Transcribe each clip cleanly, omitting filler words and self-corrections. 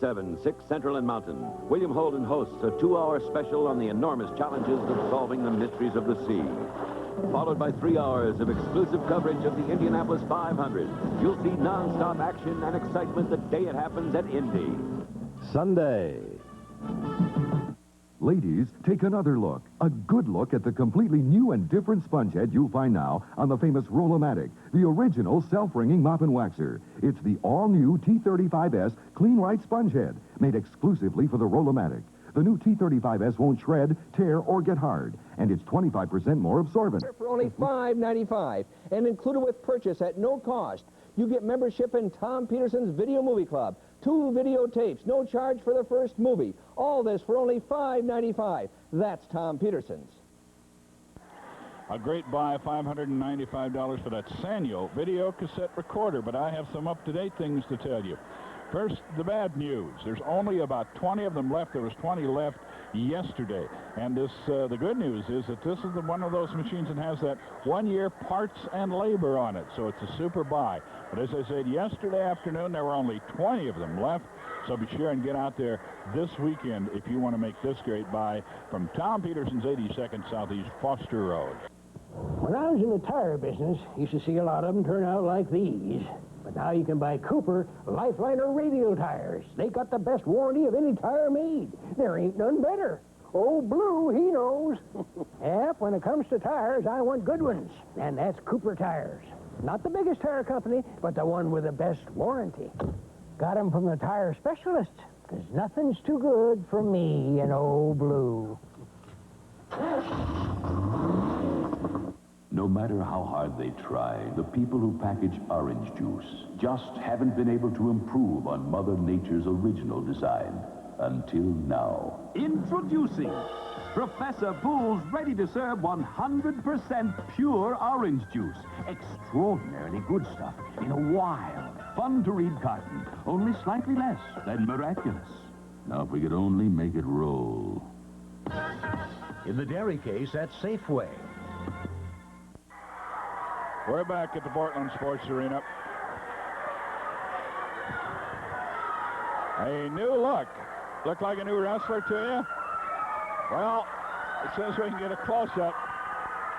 7, 6 Central and Mountain. William Holden hosts a 2-hour special on the enormous challenges of solving the mysteries of the sea. Followed by 3 hours of exclusive coverage of the Indianapolis 500. You'll see non-stop action and excitement the day it happens at Indy. Sunday. Ladies, take another look. A good look at the completely new and different sponge head you'll find now on the famous Roll-O-Matic, the original self-wringing mop and waxer. It's the all-new T35S Clean Right sponge head, made exclusively for the Roll-O-Matic. The new T35S won't shred, tear, or get hard, and it's 25% more absorbent. For only $5.95, and included with purchase at no cost. You get membership in Tom Peterson's Video Movie Club. 2 videotapes, no charge for the first movie. All this for only $5.95. That's Tom Peterson's. A great buy, $595 for that Sanyo video cassette recorder, but I have some up-to-date things to tell you. First, the bad news. There's only about 20 of them left. There was 20 left yesterday. And the good news is that this is one of those machines that has that 1-year parts and labor on it. So it's a super buy. But as I said, yesterday afternoon, there were only 20 of them left. So be sure and get out there this weekend if you want to make this great buy from Tom Peterson's 82nd Southeast Foster Road. When I was in the tire business, I used to see a lot of them turn out like these. But now you can buy Cooper Lifeliner radial tires. They got the best warranty of any tire made. There ain't none better. Old Blue, he knows. Yep, when it comes to tires, I want good ones. And that's Cooper Tires. Not the biggest tire company, but the one with the best warranty. Got them from the tire specialists, because nothing's too good for me and Old Blue. No matter how hard they try, the people who package orange juice just haven't been able to improve on Mother Nature's original design. Until now. Introducing Professor Bull's ready-to-serve 100% pure orange juice. Extraordinarily good stuff in a wild, fun-to-read carton. Only slightly less than miraculous. Now, if we could only make it roll. In the dairy case at Safeway. We're back at the Portland Sports Arena. A new look. Look like a new wrestler to you? Well, it says we can get a close-up.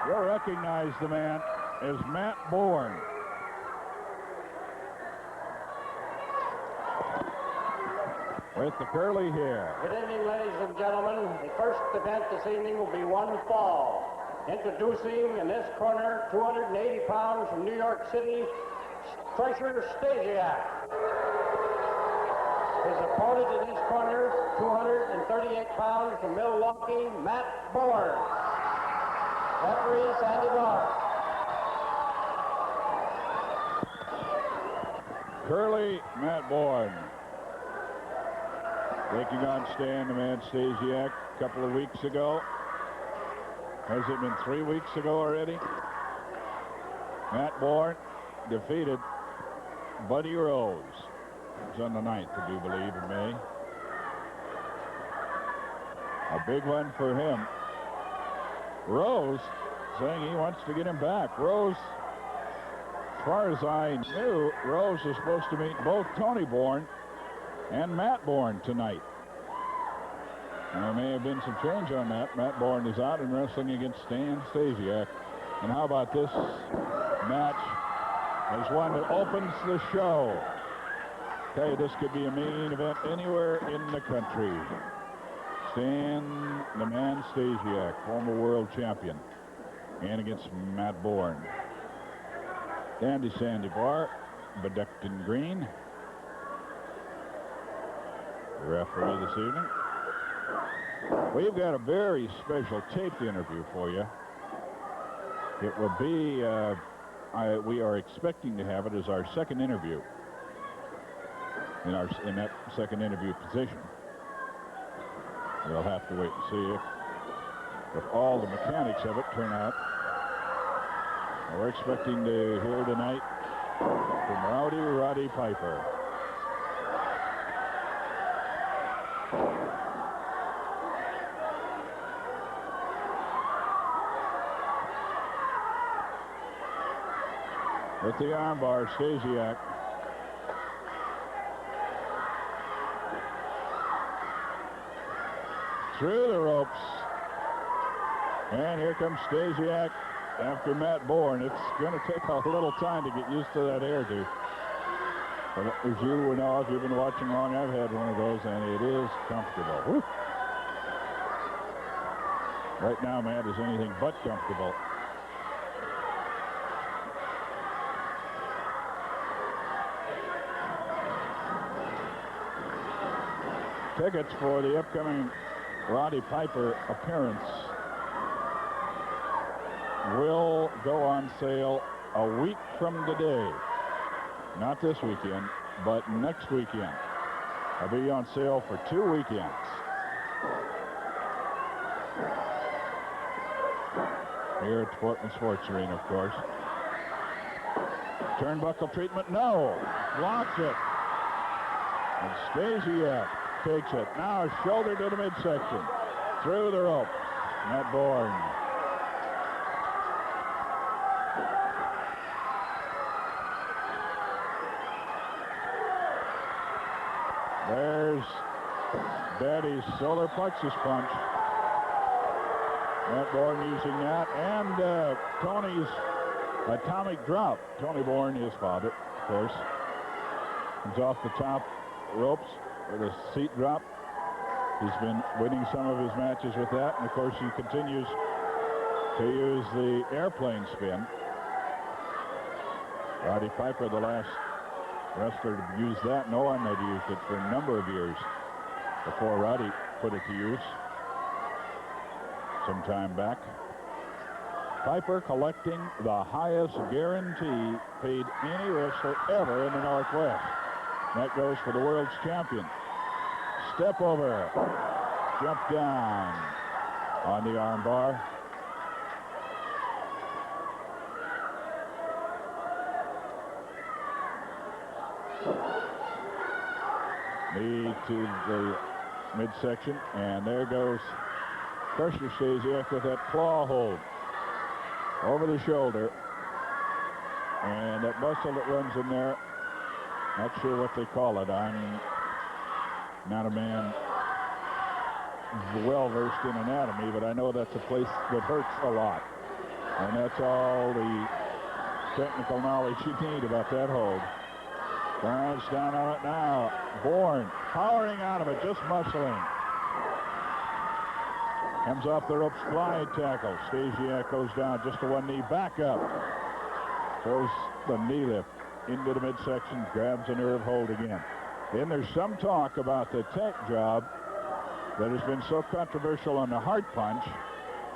You'll recognize the man as Matt Bourne. With the curly hair. Good evening, ladies and gentlemen. The first event this evening will be one fall. Introducing in this corner, 280 pounds from New York City, Treasure Stasiak. His opponent in this corner, 238 pounds from Milwaukee, Matt Bourne. Referee Sandy Barr. Curly Matt Bourne. Taking on Stan the Man Stasiak a couple of weeks ago. Has it been 3 weeks ago already? Matt Bourne defeated Buddy Rose. It was on the 9th, I do believe, in May. A big one for him. Rose saying he wants to get him back. Rose, as far as I knew, Rose was supposed to meet both Tony Bourne and Matt Bourne tonight. And there may have been some change on that. Matt Bourne is out and wrestling against Stan Stasiak. And how about this match as one that opens the show? Tell you, this could be a main event anywhere in the country. Stan the Man Stasiak, former world champion, and against Matt Bourne. Dandy Sandy Barr, bedecked in green. The referee this evening. We've got a very special taped interview for you. It will be, we are expecting to have it as our second interview in that second interview position. We'll have to wait and see if all the mechanics of it turn out. We're expecting to hear tonight from Rowdy Roddy Piper. With the armbar, Stasiak. through the ropes. And here comes Stasiak after Matt Bourne. It's going to take a little time to get used to that hairdo. But as you know, if you've been watching long, I've had one of those, and it is comfortable. Woo. Right now, Matt is anything but comfortable. Tickets for the upcoming Roddy Piper appearance will go on sale a week from today. Not this weekend, but next weekend. They'll be on sale for 2 weekends. Here at the Portland Sports Arena, of course. Turnbuckle treatment, no. Blocks it. And Stasiak takes it. Now a shoulder to the midsection. Through the rope. Matt Bourne. There's Daddy's solar plexus punch. Matt Bourne using that. And Tony's atomic drop. Tony Bourne, his father, of course. Comes off the top ropes with a seat drop. He's been winning some of his matches with that. And, of course, he continues to use the airplane spin. Roddy Piper, the last wrestler to use that. No one had used it for a number of years before Roddy put it to use some time back. Piper collecting the highest guarantee paid any wrestler ever in the Northwest. That goes for the world's champion. Step over, jump down on the arm bar. Knee to the midsection, and there goes Crusher Stasiak with that claw hold over the shoulder, and that muscle that runs in there, not sure what they call it. I'm not a man well versed in anatomy, but I know that's a place that hurts a lot, and that's all the technical knowledge you need about that hold. Drives down on it now. Bourne powering out of it, just muscling. Comes off the ropes, slide tackle. Stasiak goes down just to one knee, back up. Throws the knee lift into the midsection, grabs a nerve hold again. Then there's some talk about the tech job that has been so controversial on the hard punch.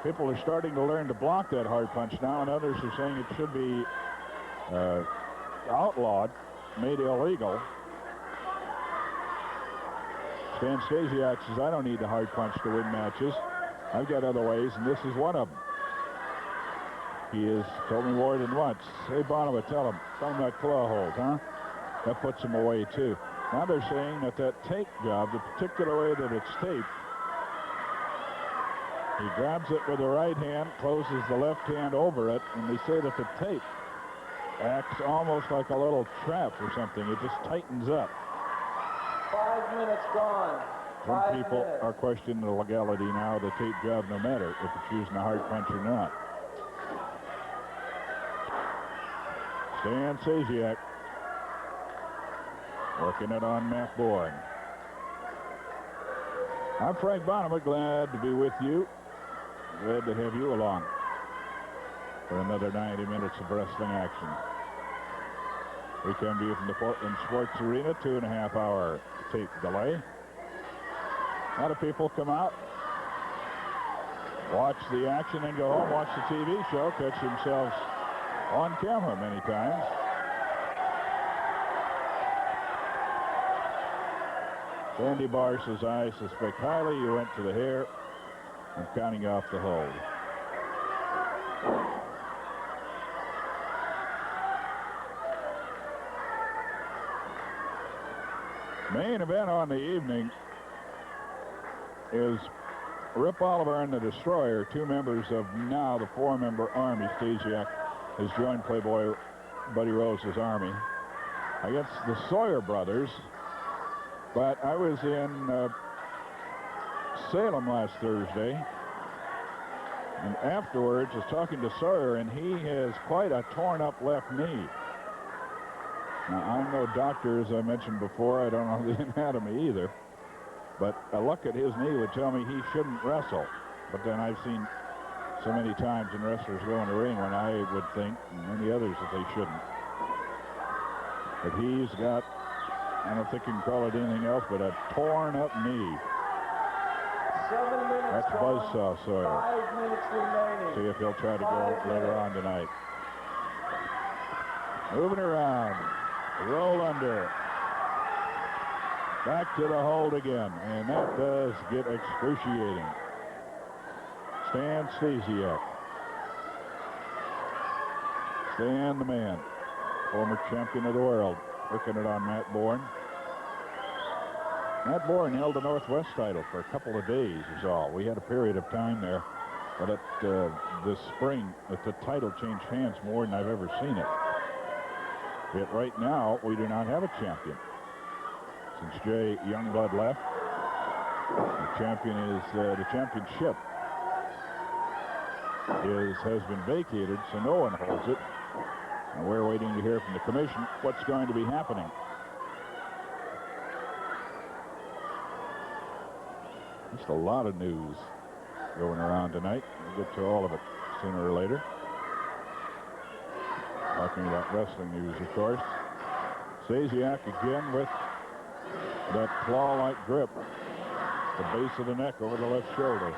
People are starting to learn to block that hard punch now, and others are saying it should be outlawed, made illegal. Stan Stasiak says, I don't need the hard punch to win matches. I've got other ways, and this is one of them. He has told me more than once. Hey, Bonova, tell him that claw hold, huh? That puts him away, too. Now they're saying that tape job, the particular way that it's taped, he grabs it with the right hand, closes the left hand over it, and they say that the tape acts almost like a little trap or something. It just tightens up. 5 minutes gone. Some people are questioning the legality now of the tape job, no matter if it's using a hard punch or not. Stan Stasiak working it on Matt Bourne. I'm Frank Bonham, glad to be with you. Glad to have you along for another 90 minutes of wrestling action. We come to you from the Portland Sports Arena, 2.5-hour tape delay. A lot of people come out, watch the action, and go home, watch the TV show, catch themselves on camera many times. Sandy Barr says, I suspect highly you went to the hair. I'm counting off the hold. Main event on the evening is Rip Oliver and the Destroyer, 2 members of now the 4-member Army. Stasiak has joined Playboy Buddy Rose's Army against the Sawyer brothers. But I was in Salem last Thursday. And afterwards was talking to Sawyer, and he has quite a torn-up left knee. Now, I'm no doctor, as I mentioned before. I don't know the anatomy either. But a look at his knee would tell me he shouldn't wrestle. But then I've seen so many times in wrestlers go in the ring when I would think, and many others, that they shouldn't. But he's got, I don't think you can call it anything else, but a torn-up knee. 7 minutes. That's Buzzsaw Sawyer. 5 minutes remaining. See if he'll try to go later on tonight. Moving around. Roll under. Back to the hold again. And that does get excruciating. Stan Stasiak. Stan the man. Former champion of the world. Working it on Matt Bourne. Matt Bourne held the Northwest title for a couple of days is all. We had a period of time there, but at this spring, that the title changed hands more than I've ever seen it. Yet right now, we do not have a champion. Since Jay Youngblood left, the champion is, the championship has been vacated, so no one holds it. And we're waiting to hear from the commission what's going to be happening. Just a lot of news going around tonight. We'll get to all of it sooner or later. Talking about wrestling news, of course. Stasiak again with that claw-like grip. The base of the neck over the left shoulder.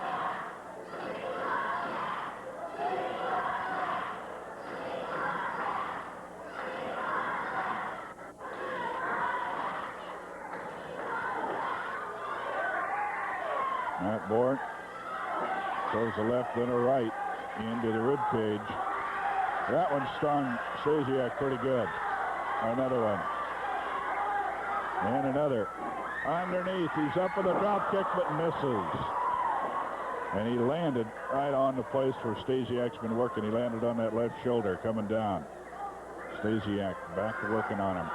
Matt Bourne throws a left and a right into the rib cage. That one stung Stasiak pretty good. Another one. And another. Underneath, he's up with a drop kick, but misses. And he landed right on the place where Stasiak's been working. He landed on that left shoulder coming down. Stasiak back to working on him.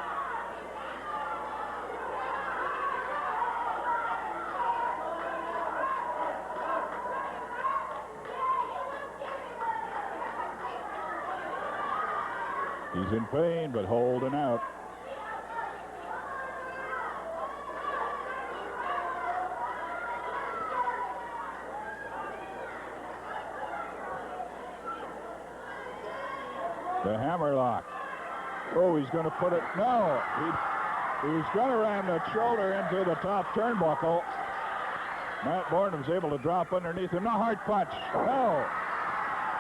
He's in pain, but holding out. The hammerlock. Oh, he's going to put it. No, he was going to ram that shoulder into the top turnbuckle. Matt Bourne was able to drop underneath him. No, hard punch. No.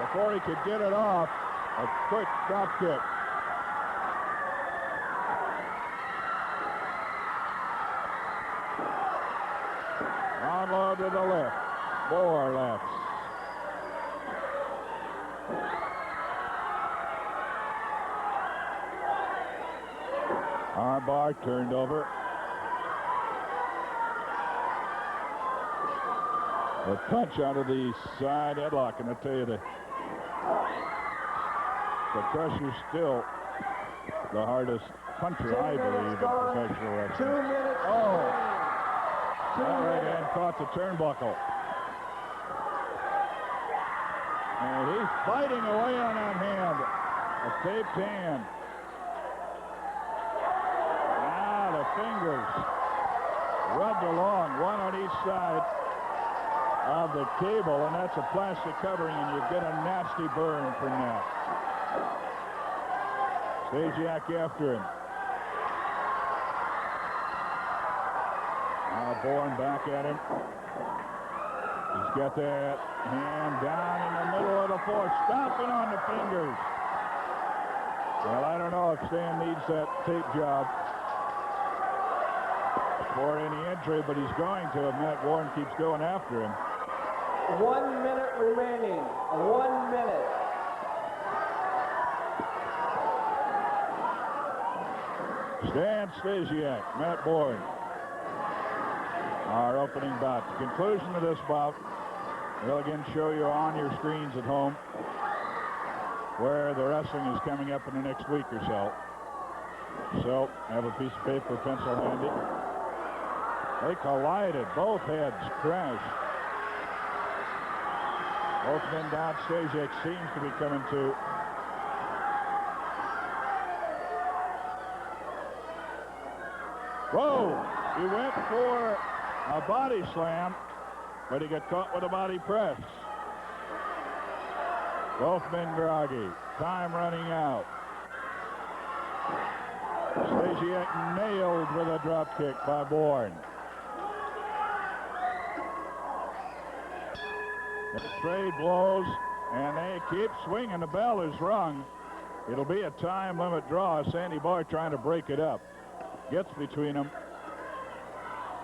Before he could get it off, a quick drop kick. Onload to the left. 4 lefts. Armbar turned over. A punch out of the side headlock, and I tell you, the Crusher's still the hardest puncher, I believe, in professional wrestling. 2 minutes. Oh! That right hand caught the turnbuckle. And he's fighting away on that hand. A taped hand. Now the fingers rubbed along, one on each side of the cable, and that's a plastic covering, and you get a nasty burn from that. Stasiak after him. Now Bourne back at him. He's got that hand down in the middle of the floor, stomping on the fingers. Well, I don't know if Stan needs that tape job for any entry, but he's going to if Matt Bourne keeps going after him. 1 minute remaining. 1 minute. Stan Stasiak, Matt Bourne. Our opening bout. The conclusion of this bout, we'll again show you on your screens at home where the wrestling is coming up in the next week or so. So, have a piece of paper, pencil handy. They collided. Both heads crashed. Both men down. Stasiak seems to be coming to. Whoa! He went for a body slam, but he got caught with a body press. Both men groggy. Time running out. Stasiak nailed with a drop kick by Bourne. The trade blows, and they keep swinging. The bell is rung. It'll be a time limit draw. Sandy Boy trying to break it up. Gets between them.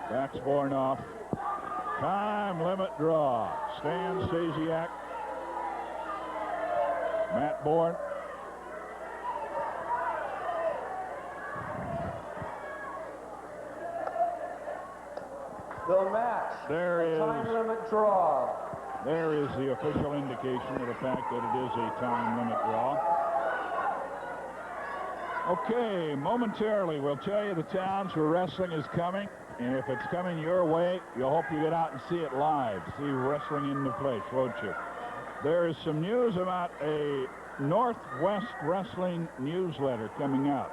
Backs Bourne off. Time limit draw. Stan Stasiak. Matt Bourne. The match. There is. Time limit draw. There is the official indication of the fact that it is a time limit draw. Okay, momentarily we'll tell you the towns where wrestling is coming, and if it's coming your way, you'll hope you get out and see it live, see wrestling in the flesh, won't you? There is some news about a Northwest Wrestling newsletter coming out.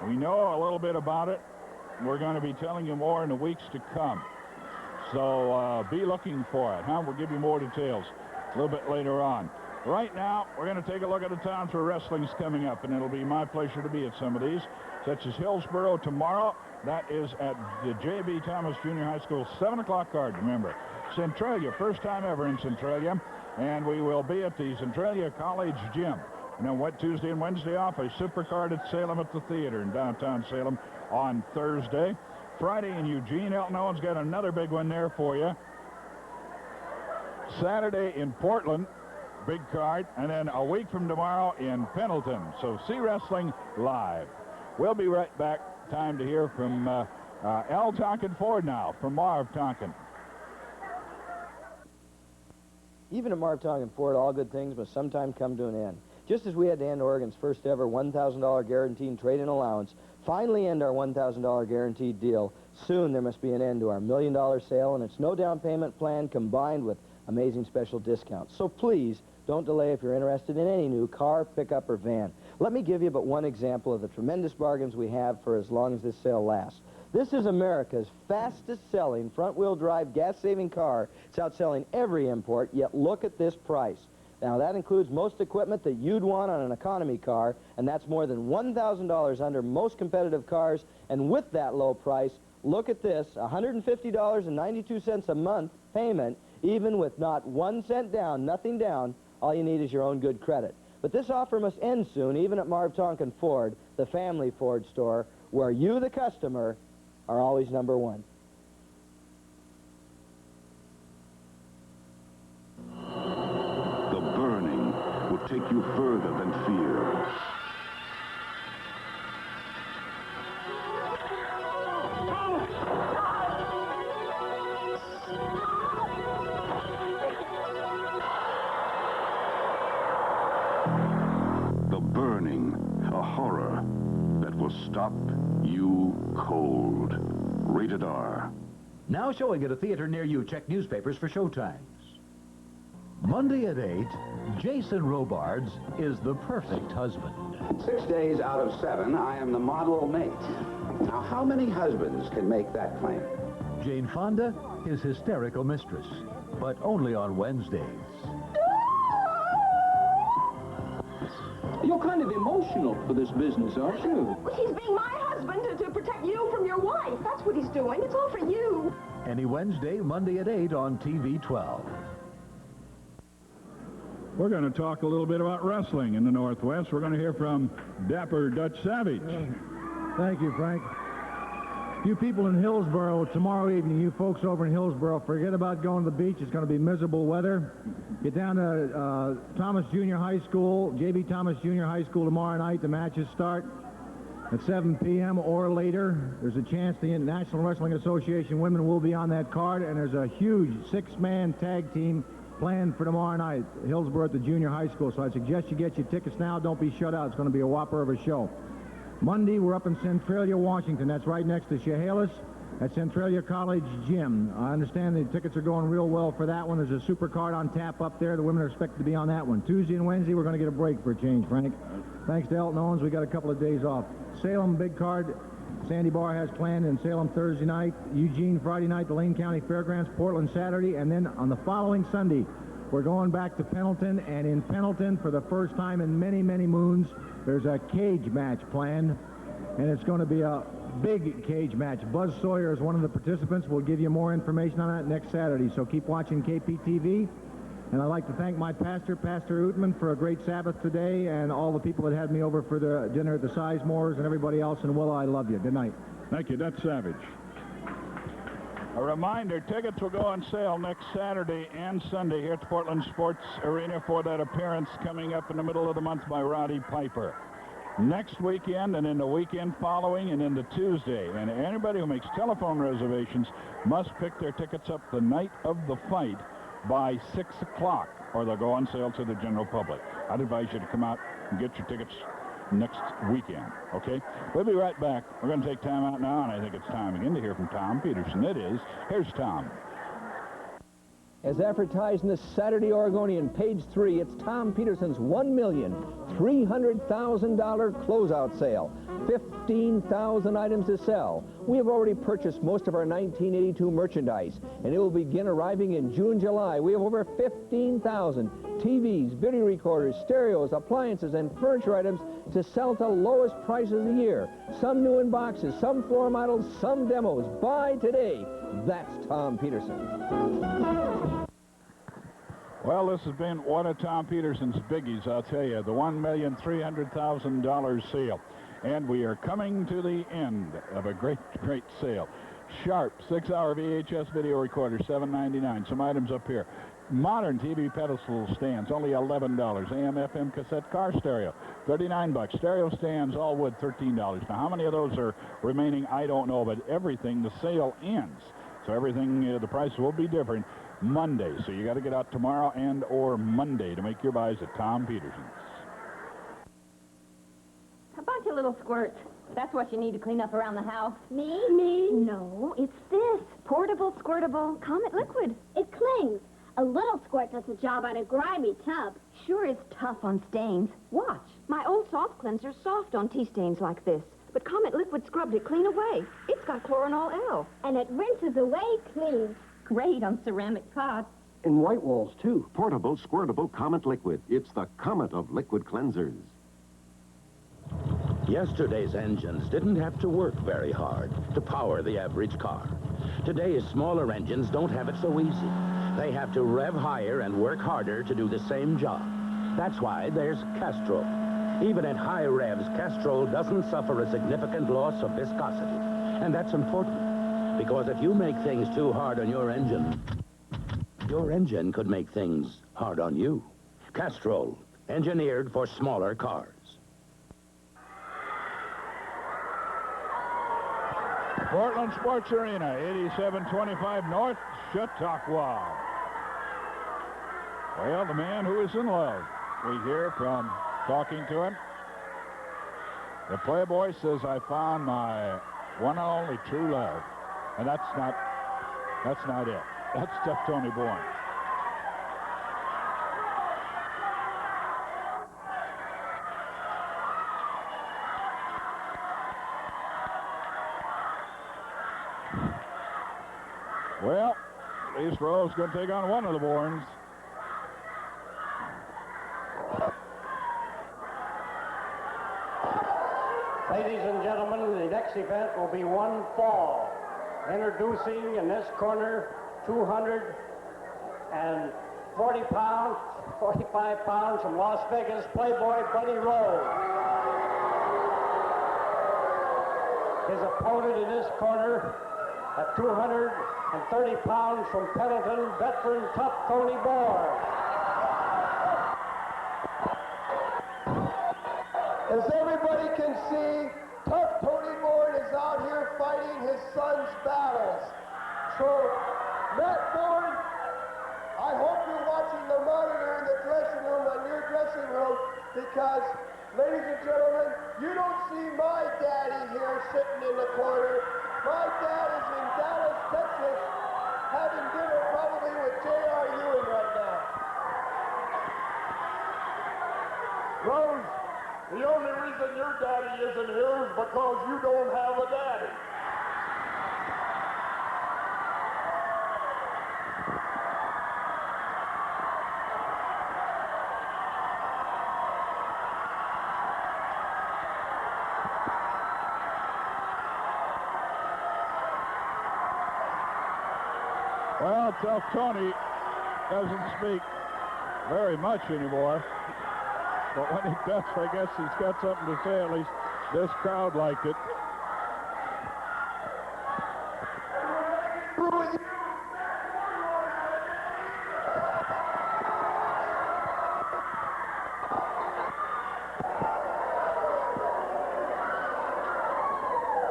We know a little bit about it. We're going to be telling you more in the weeks to come. So be looking for it, huh? We'll give you more details a little bit later on. Right now, we're going to take a look at the towns where wrestling's coming up, and it'll be my pleasure to be at some of these, such as Hillsboro tomorrow. That is at the J.B. Thomas Junior High School, 7 o'clock card, remember. Centralia, first time ever in Centralia, and we will be at the Centralia College Gym. And then what, Tuesday and Wednesday off, a super card at Salem at the theater in downtown Salem on Thursday. Friday in Eugene, Elton Owen's got another big one there for you. Saturday in Portland, big card, and then a week from tomorrow in Pendleton. So see wrestling live. We'll be right back. Time to hear from L. Tonkin Ford now, from Marv Tonkin. Even at Marv Tonkin Ford, all good things must sometime come to an end. Just as we had to end Oregon's first ever $1,000 guaranteed trade-in allowance, finally end our $1,000 guaranteed deal, soon there must be an end to our $1 million sale and its no down payment plan combined with amazing special discounts. So please, don't delay if you're interested in any new car, pickup, or van. Let me give you but one example of the tremendous bargains we have for as long as this sale lasts. This is America's fastest-selling front-wheel drive gas-saving car. It's outselling every import, yet look at this price. Now, that includes most equipment that you'd want on an economy car, and that's more than $1,000 under most competitive cars. And with that low price, look at this, $150.92 a month payment, even with not 1 cent down, nothing down. All you need is your own good credit. But this offer must end soon, even at Marv Tonkin Ford, the family Ford store, where you, the customer, are always number one. The burning will take you further than fear. The burning, a horror that will stop you cold. Rated R. Now showing at a theater near you. Check newspapers for showtimes. Monday at 8, Jason Robards is the perfect husband. 6 days out of 7, I am the model mate. Now, how many husbands can make that claim? Jane Fonda, his hysterical mistress, but only on Wednesdays. You're kind of emotional for this business, aren't you? Well, he's being my husband to protect you from your wife. That's what he's doing. It's all for you. Any Wednesday, Monday at 8 on TV 12. We're going to talk a little bit about wrestling in the Northwest. We're going to hear from Dapper Dutch Savage. Thank you, Frank. You people in Hillsboro, tomorrow evening, you folks over in Hillsboro, forget about going to the beach. It's going to be miserable weather. Get down to Thomas Junior High School, J.B. Thomas Junior High School tomorrow night. The matches start at 7 p.m. or later. There's a chance the National Wrestling Association women will be on that card, and there's a huge 6-man tag team planned for tomorrow night, Hillsboro at the junior high school. So I suggest you get your tickets now. Don't be shut out. It's going to be a whopper of a show. Monday, we're up in Centralia, Washington. That's right next to Chehalis. at Centralia College Gym. I understand the tickets are going real well for that one. There's a super card on tap up there. The women are expected to be on that one. Tuesday and Wednesday, we're going to get a break for a change, Frank. Thanks to Elton Owens, we got a couple of days off. Salem, big card. Sandy Barr has planned in Salem Thursday night, Eugene Friday night, the Lane County Fairgrounds, Portland Saturday, and then on the following Sunday, we're going back to Pendleton, and in Pendleton, for the first time in many, many moons, there's a cage match planned, and it's going to be a big cage match. Buzz Sawyer is one of the participants. We'll give you more information on that next Saturday, so keep watching KPTV. And I'd like to thank my pastor, Pastor Utman, for a great Sabbath today, and all the people that had me over for the dinner at the Sizemores and everybody else. And Willa, I love you. Good night. Thank you. That's Savage. A reminder, tickets will go on sale next Saturday and Sunday here at the Portland Sports Arena for that appearance coming up in the middle of the month by Roddy Piper. Next weekend and in the weekend following and into Tuesday. And anybody who makes telephone reservations must pick their tickets up the night of the fight by 6 o'clock, or they'll go on sale to the general public. I'd advise you to come out and get your tickets next weekend, okay? We'll be right back. We're going to take time out now, and I think it's time again to hear from Tom Peterson. It is. Here's Tom. As advertised in the Saturday Oregonian, page 3, it's Tom Peterson's $1,300,000 closeout sale. 15,000 items to sell. We have already purchased most of our 1982 merchandise, and it will begin arriving in June, July. We have over 15,000 TVs, video recorders, stereos, appliances, and furniture items to sell at the lowest prices of the year. Some new in boxes, some floor models, some demos. Buy today. That's Tom Peterson. Well, this has been one of Tom Peterson's biggies, I'll tell you, the $1,300,000 sale. And we are coming to the end of a great, great sale. Sharp 6-hour VHS video recorder, $7.99. Some items up here. Modern TV pedestal stands, only $11. AM/FM cassette car stereo, $39. Stereo stands, all wood, $13. Now, how many of those are remaining? I don't know, but everything, the sale ends. So everything, the price will be different Monday. So you got to get out tomorrow and or Monday to make your buys at Tom Peterson's. A bunch of little squirts. That's what you need to clean up around the house. Me? No, it's this. Portable, squirtable Comet liquid. It clings. A little squirt does the job on a grimy tub. Sure is tough on stains. Watch. My old soft cleanser's soft on tea stains like this. But Comet liquid scrubbed it clean away. It's got chloranol L. And it rinses away clean. Great on ceramic pots. And white walls, too. Portable, squirtable Comet liquid. It's the Comet of liquid cleansers. Yesterday's engines didn't have to work very hard to power the average car. Today's smaller engines don't have it so easy. They have to rev higher and work harder to do the same job. That's why there's Castrol. Even at high revs, Castrol doesn't suffer a significant loss of viscosity. And that's important, because if you make things too hard on your engine could make things hard on you. Castrol, engineered for smaller cars. Portland Sports Arena, 8725 North, Chautauqua. Well, the man who is in love, we hear from talking to him. The Playboy says, I found my one and only true love. And that's not it. That's Jeff Tony Bourne. Well, at least Rose going to take on one of the Bournes. Ladies and gentlemen, the next event will be one fall. Introducing in this corner, 245 pounds from Las Vegas, Playboy Buddy Rose. His opponent in this corner, at 230 pounds from Pendleton, veteran Tough Tony Bourne. As everybody can see, Tough Tony Bourne is out here fighting his son's battles. So, Matt Bourne, I hope you're watching the monitor in the dressing room on your dressing room, because, ladies and gentlemen, you don't see my daddy here sitting in the corner. My dad is in Dallas, Texas, having dinner probably with J.R. Ewing right now. Rose, the only reason your daddy isn't here is because you don't have a daddy. Well, Tough Tony doesn't speak very much anymore. But when he does, I guess he's got something to say. At least this crowd liked it.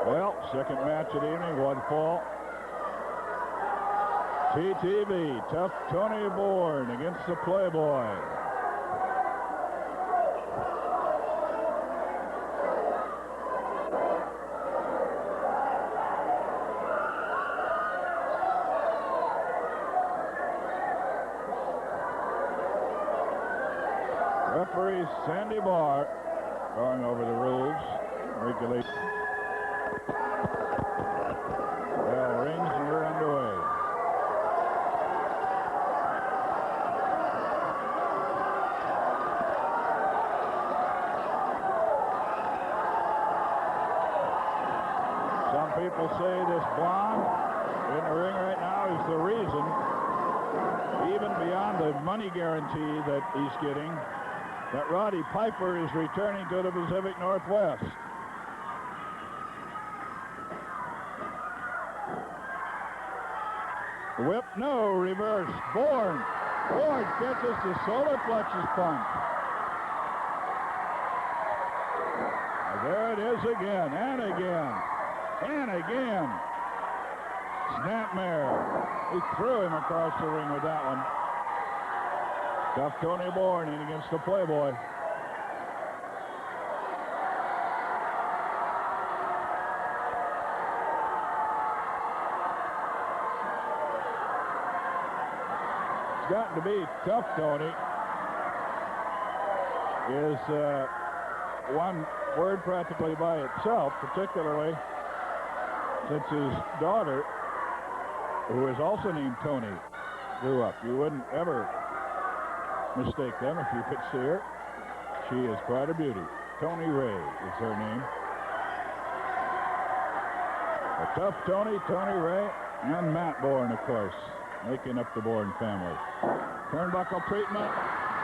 Well, second match of the evening, one fall. TTV, Tough Tony Bourne against the Playboy. Referee Sandy Barr going over the rules, regulations. Bell rings and we're underway. Some people say this blonde in the ring right now is the reason, even beyond the money guarantee that he's getting, that Roddy Piper is returning to the Pacific Northwest. Whip, no, reverse. Bourne catches the solar plexus punch. There it is again, and again, and again. Snapmare. He threw him across the ring with that one. Tough Tony Bourne in against the Playboy. It's gotten to be Tough Tony. Is one word practically by itself, particularly since his daughter, who is also named Tony, grew up. You wouldn't ever mistake them if you could see her. She is quite a beauty. Tony Ray is her name. A Tough Tony, Tony Ray, and Matt Bourne, of course, making up the Bourne family. Turnbuckle treatment,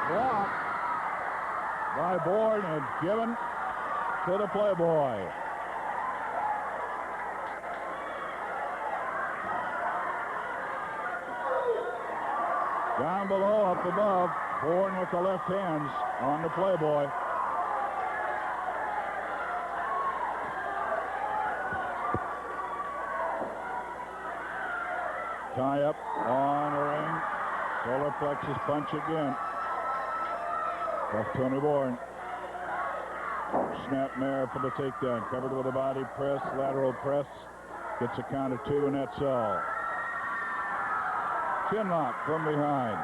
blocked by Bourne and given to the Playboy. Down below, up above, Bourne with the left hands on the Playboy. Tie up on the ring. Solar plexus punch again. Tough Tony Bourne. Snapmare for the takedown. Covered with a body press, lateral press. Gets a count of 2, and that's all. Chin lock from behind.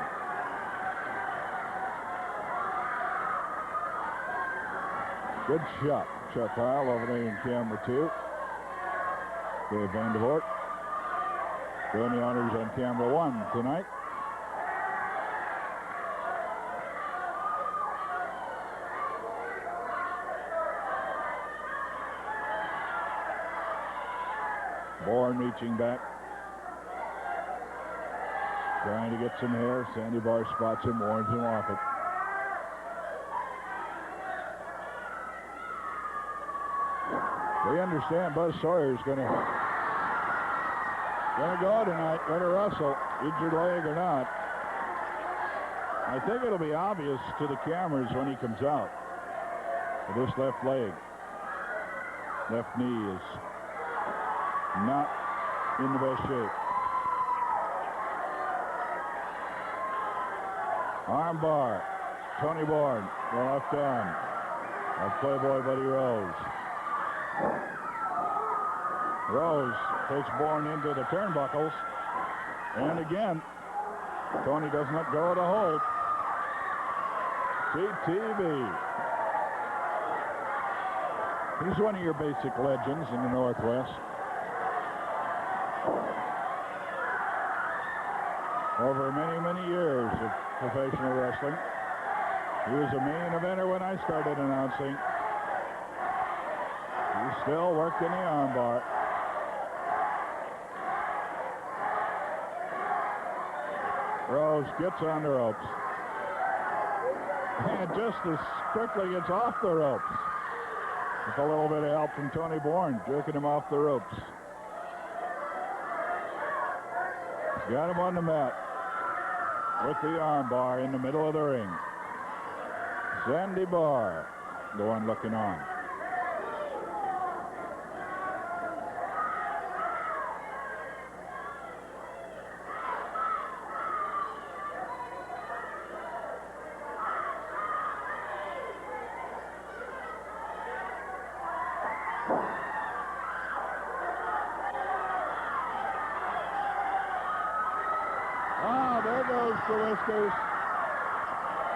Good shot. Chuck Heil over there in camera 2. Dave Vandervoort doing the honors on camera 1 tonight. Bourne reaching back. Trying to get some hair. Sandy Barr spots him, warns him off it. We understand Buzz Sawyer's going to go tonight, going to wrestle, injured leg or not. I think it'll be obvious to the cameras when he comes out. With this left leg, left knee is not in the best shape. Arm bar, Tony Bourne, the left arm of Playboy Buddy Rose. Rose takes Bourne into the turnbuckles. And again, Tony doesn't let go of the hold. TTB. He's one of your basic legends in the Northwest. Over many, many years of professional wrestling. He was a main eventer when I started announcing. He's still working the armbar. Rose gets on the ropes. And just as quickly gets off the ropes. With a little bit of help from Tony Bourne, jerking him off the ropes. He's got him on the mat with the armbar in the middle of the ring. Sandy Barr, the one looking on. There goes the whiskers.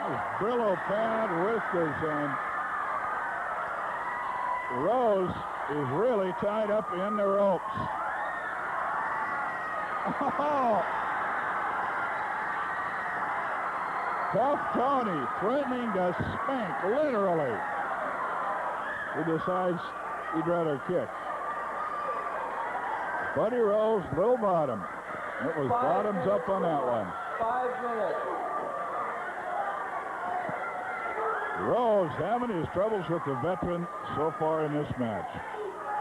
Those Brillo pad whiskers, and Rose is really tied up in the ropes. Oh! Tough Tony threatening to spank, literally. He decides he'd rather kick. Buddy Rose, little bottom. It was bottoms up on that one. 5 minutes. Rose having his troubles with the veteran so far in this match.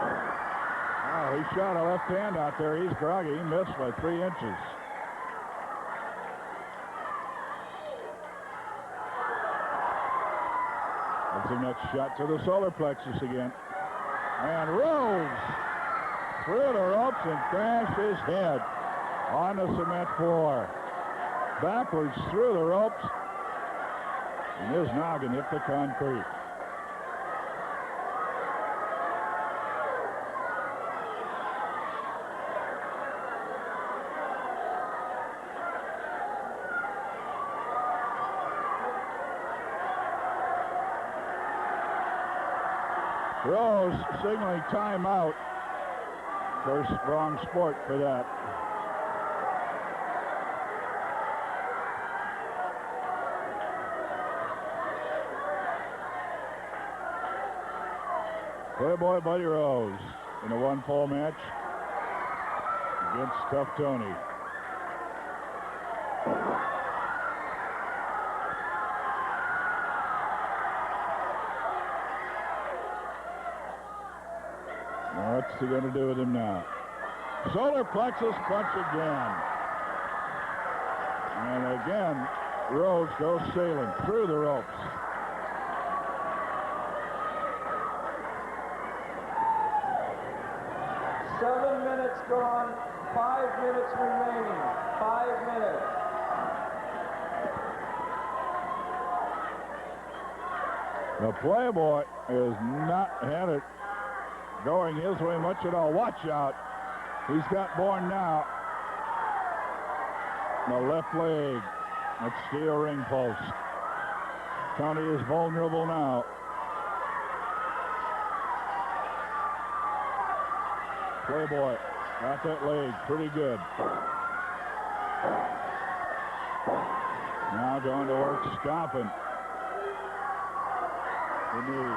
Oh, he shot a left hand out there. He's groggy. He missed by 3 inches. That's the next shot to the solar plexus again. And Rose through the ropes and crashed his head on the cement floor. Backwards through the ropes. And his noggin hit the concrete. Rose signaling timeout. Of course, wrong sport for that. Playboy Buddy Rose in a one-fall match against Tough Tony. Now, what's he going to do with him now? Solar plexus punch again. And again, Rose goes sailing through the ropes. Gone. 5 minutes remaining. 5 minutes. The Playboy has not had it going his way much at all. Watch out. He's got Bourne now. The left leg. That steel ring post. Tony is vulnerable now. Playboy got that leg pretty good. Now going to work stomping. The knee.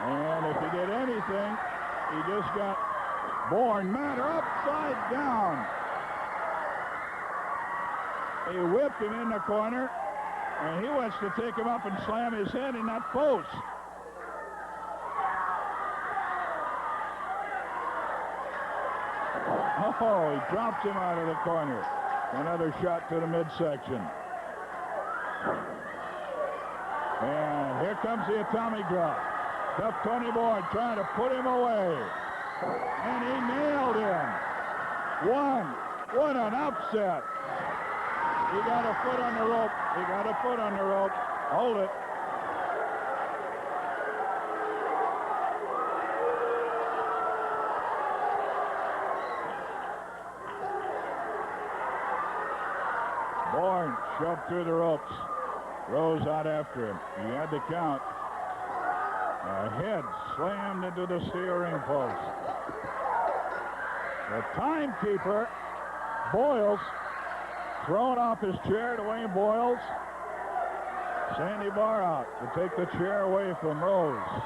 And if he did anything, he just got Bourne matter upside down. He whipped him in the corner, and he wants to take him up and slam his head in that post. Oh, he drops him out of the corner. Another shot to the midsection. And here comes the atomic drop. Tough Tony Bourne trying to put him away. And he nailed him. One. What an upset. He got a foot on the rope. He got a foot on the rope. Hold it. shoved through the ropes. Rose out after him. He had the count. A head slammed into the steel ring post. The timekeeper, Boyles, thrown off his chair to Wayne Boyles. Sandy Barr out to take the chair away from Rose.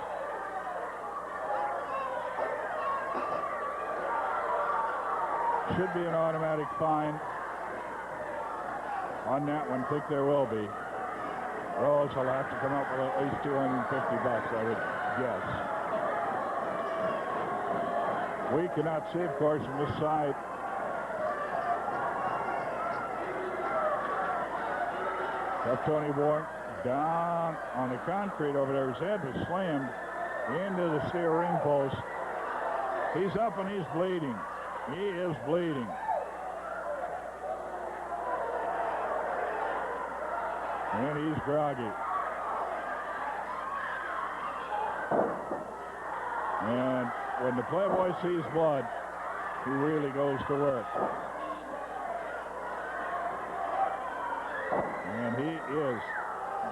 Should be an automatic fine on that one. Think there will be. Rose will have to come up with at least $250, I would guess. We cannot see, of course, from this side. Tough Tony Bourne down on the concrete over there. His head was slammed into the steel ring post. He's up and he's bleeding. He is bleeding. And he's groggy. And when the Playboy sees blood, he really goes to work. And he is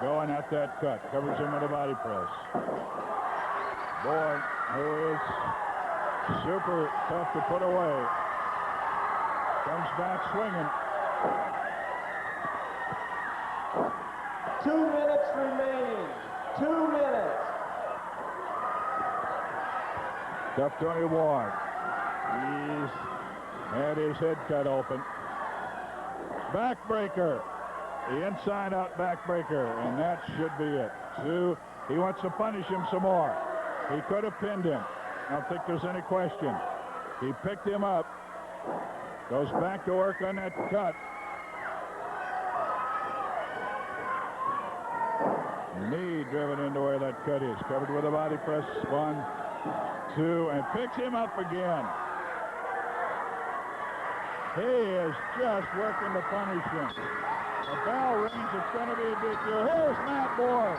going at that cut. Covers him with a body press. Boy, who is super tough to put away. Comes back swinging. 2 minutes remaining. 2 minutes. Tough Tony Ward. He's had his head cut open. Backbreaker. The inside-out backbreaker, and that should be it. Sue, he wants to punish him some more. He could have pinned him. I don't think there's any question. He picked him up. Goes back to work on that cut. Knee driven into where that cut is. Covered with a body press. 1, 2, and picks him up again. He is just working to punish him. The bell rings. It's going to be a DQ. Here's Matt Bourne.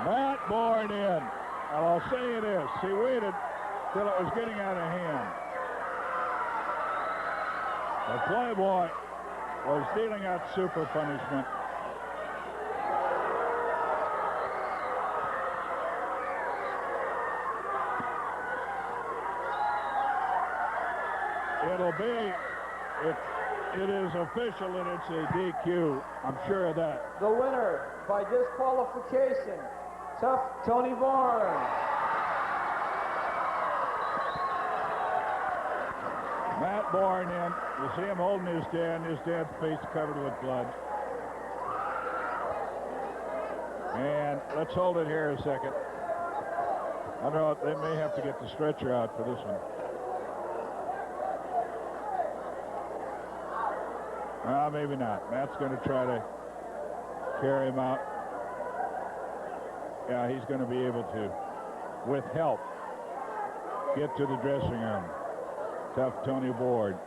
Matt Bourne in. And I'll say this. He waited till it was getting out of hand. The Playboy was dealing out super punishment. It'll be, it is official and it's a DQ. I'm sure of that. The winner by disqualification, Tough Tony Bourne. Matt Bourne in. You see him holding his dad's face covered with blood. And let's hold it here a second. I don't know, they may have to get the stretcher out for this one. Maybe not. Matt's going to try to carry him out. Yeah, he's going to be able to, with help, get to the dressing room. Tough Tony Bourne,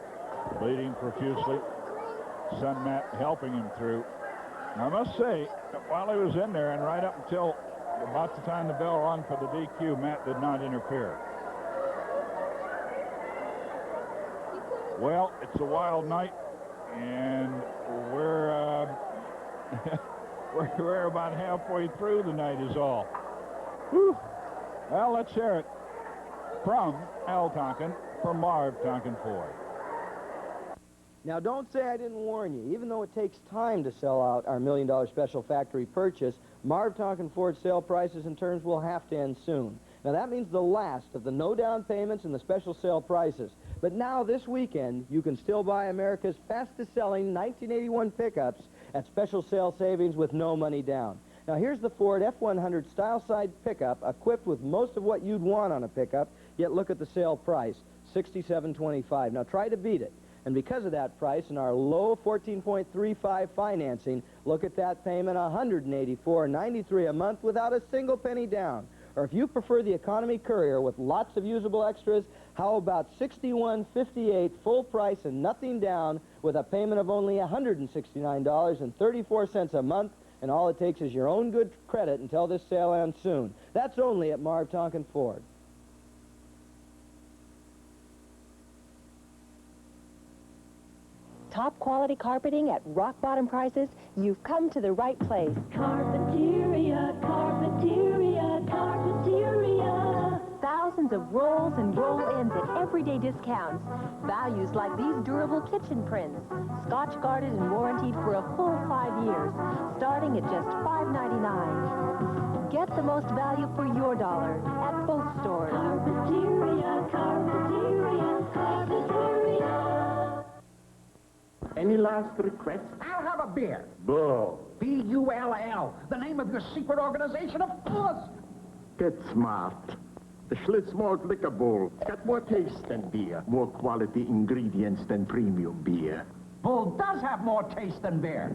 bleeding profusely. Son Matt helping him through. And I must say, while he was in there and right up until about the time the bell rung for the DQ, Matt did not interfere. Well, it's a wild night. And we're we're about halfway through the night is all. Whew. Well, let's hear it from Al Tonkin, from Marv Tonkin Ford. Now, don't say I didn't warn you. Even though it takes time to sell out our $1 million special factory purchase, Marv Tonkin Ford sale prices and terms will have to end soon. Now, that means the last of the no down payments and the special sale prices. But now, this weekend, you can still buy America's fastest-selling 1981 pickups at special sale savings with no money down. Now, here's the Ford F-100 style-side pickup equipped with most of what you'd want on a pickup, yet look at the sale price, $67.25. Now, try to beat it. And because of that price and our low 14.35 financing, look at that payment, $184.93 a month without a single penny down. Or if you prefer the economy courier with lots of usable extras, how about $61.58 full price and nothing down with a payment of only $169.34 a month, and all it takes is your own good credit until this sale ends soon. That's only at Marv Tonkin Ford. top quality carpeting at rock-bottom prices, you've come to the right place. Carpeteria, Carpeteria, Carpeteria. Thousands of rolls and roll-ins at everyday discounts. Values like these durable kitchen prints, Scotch-guarded and warranted for a full 5 years, starting at just $5.99. Get the most value for your dollar at both stores. Carpeteria, Carpeteria, Carpeteria. Any last requests? I'll have a beer. Bull. B-U-L-L. The name of your secret organization, of course. Get smart. The Schlitz Malt Liquor Bowl got more taste than beer, more quality ingredients than premium beer. Bull does have more taste than beer.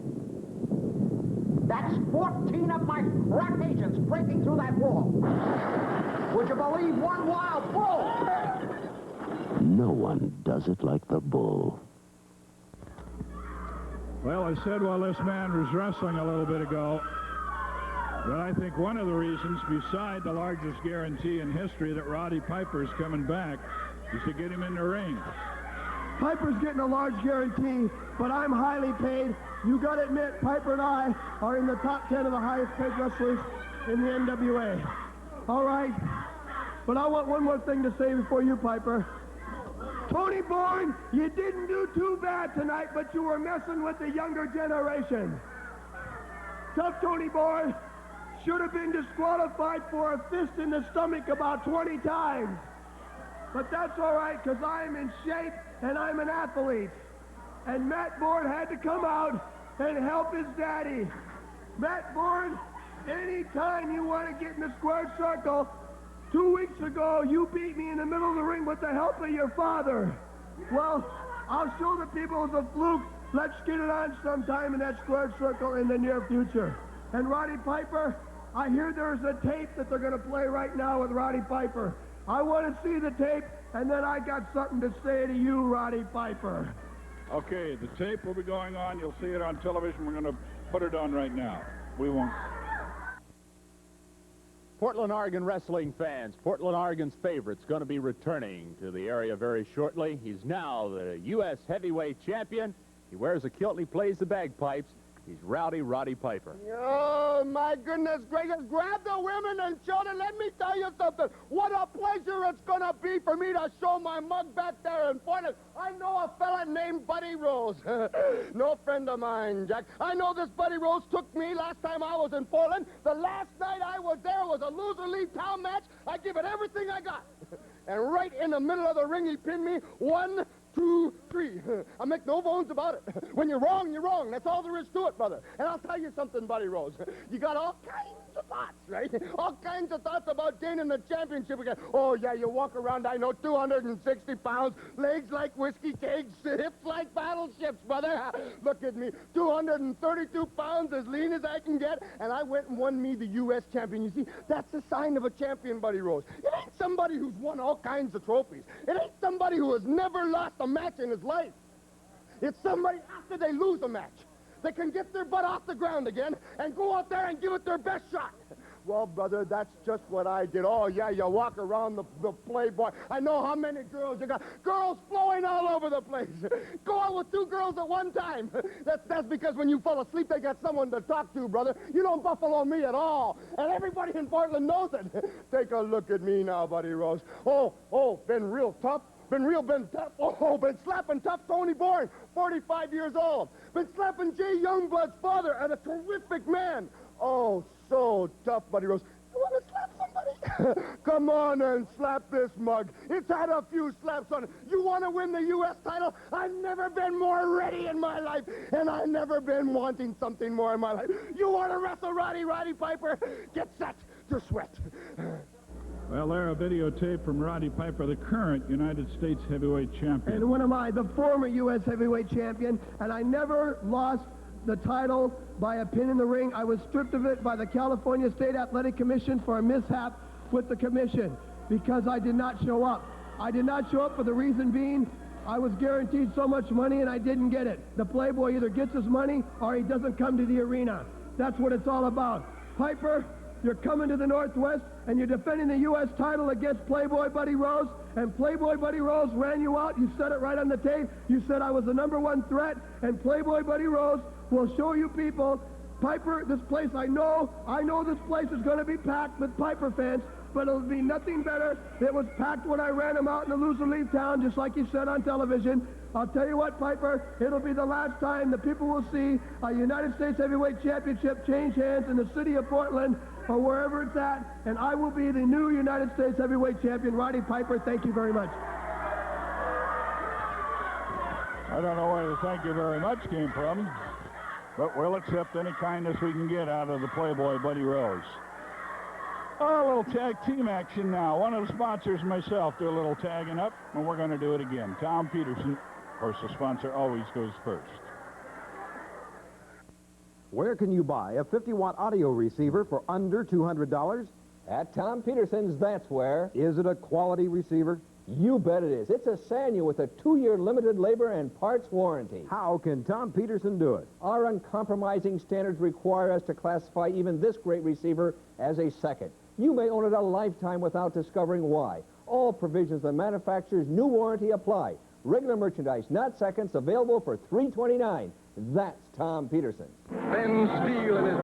That's 14 of my crack agents breaking through that wall. Would you believe one wild bull? No one does it like the Bull. Well, I said while this man was wrestling a little bit ago that I think one of the reasons, beside the largest guarantee in history that Roddy Piper's coming back, is to get him in the ring. Piper's getting a large guarantee, but I'm highly paid. You gotta admit, Piper and I are in the top 10 of the highest paid wrestlers in the NWA. All right, but I want one more thing to say before you, Piper. Tony Bourne, you didn't do too bad tonight, but you were messing with the younger generation. Tough Tony Bourne should have been disqualified for a fist in the stomach about 20 times. But that's all right, because I'm in shape and I'm an athlete. And Matt Bourne had to come out and help his daddy. Matt Bourne, anytime you want to get in the squared circle, 2 weeks ago, you beat me in the middle of the ring with the help of your father. Well, I'll show the people it's a fluke. Let's get it on sometime in that squared circle in the near future. And Roddy Piper, I hear there's a tape that they're going to play right now with Roddy Piper. I want to see the tape, and then I got something to say to you, Roddy Piper. Okay, the tape will be going on. You'll see it on television. We're going to put it on right now. We won't. Portland, Oregon wrestling fans, Portland, Oregon's favorite's going to be returning to the area very shortly. He's now the U.S. heavyweight champion. He wears a kilt and he plays the bagpipes. He's Rowdy Roddy Piper. Oh, my goodness gracious. Grab the women and children. Let me tell you something. What a pleasure it's going to be for me to show my mug back there in Portland. I know a fella named Buddy Rose. No friend of mine, Jack. I know this Buddy Rose took me last time I was in Portland. The last night I was there was a loser leave town match. I give it everything I got. And right in the middle of the ring, he pinned me 1, 2, 3. I make no bones about it. When you're wrong, you're wrong. That's all there is to it, brother. And I'll tell you something, Buddy Rose. You got all kinds of thoughts, right? All kinds of thoughts about gaining the championship again. Oh, yeah, you walk around, I know, 260 pounds, legs like whiskey kegs, hips like battleships, brother. Look at me, 232 pounds, as lean as I can get, and I went and won me the U.S. champion. You see, that's a sign of a champion, Buddy Rose. It ain't somebody who's won all kinds of trophies. It ain't somebody who has never lost a match in his life. It's somebody after they lose a match, they can get their butt off the ground again and go out there and give it their best shot. Well, brother, that's just what I did. Oh, yeah, you walk around the Playboy. I know how many girls you got. Girls flowing all over the place. Go out with 2 girls at one time. That's because when you fall asleep, they got someone to talk to, brother. You don't buffalo me at all. And everybody in Portland knows it. Take a look at me now, Buddy Rose. Oh, been real tough. Been tough. Oh, been slapping tough Tony Bourne, 45 years old. Been slapping Jay Youngblood's father, and a terrific man. Oh, so tough, Buddy Rose. You want to slap somebody? Come on and slap this mug. It's had a few slaps on it. You want to win the U.S. title? I've never been more ready in my life, and I've never been wanting something more in my life. You want to wrestle Roddy Piper? Get set to sweat. Well, there, a videotape from Roddy Piper, the current United States heavyweight champion. And what am I? The former U.S. heavyweight champion, and I never lost the title by a pin in the ring. I was stripped of it by the California State Athletic Commission for a mishap with the commission because I did not show up. I did not show up for the reason being I was guaranteed so much money and I didn't get it. The Playboy either gets his money or he doesn't come to the arena. That's what it's all about. Piper, you're coming to the Northwest and you're defending the U.S. title against Playboy Buddy Rose, and Playboy Buddy Rose ran you out. You said it right on the tape. You said I was the #1 threat, and Playboy Buddy Rose will show you people. Piper, this place, I know this place is going to be packed with Piper fans, but it'll be nothing better. It was packed when I ran him out in the loser-leave town, just like you said on television. I'll tell you what, Piper, it'll be the last time the people will see a United States Heavyweight Championship change hands in the city of Portland or wherever it's at, and I will be the new United States Heavyweight Champion, Roddy Piper. Thank you very much. I don't know where the thank you very much came from, but we'll accept any kindness we can get out of the Playboy Buddy Rose. Oh, a little tag team action now. One of the sponsors and myself do a little tagging up, and we're going to do it again. Tom Peterson, of course, the sponsor always goes first. Where can you buy a 50-watt audio receiver for under $200? At Tom Peterson's, that's where. Is it a quality receiver? You bet it is. It's a Sanyo with a 2-year limited labor and parts warranty. How can Tom Peterson do it? Our uncompromising standards require us to classify even this great receiver as a second. You may own it a lifetime without discovering why. All provisions of the manufacturer's new warranty apply. Regular merchandise, not seconds, available for $329. That's Tom Peterson. Ben Steele and his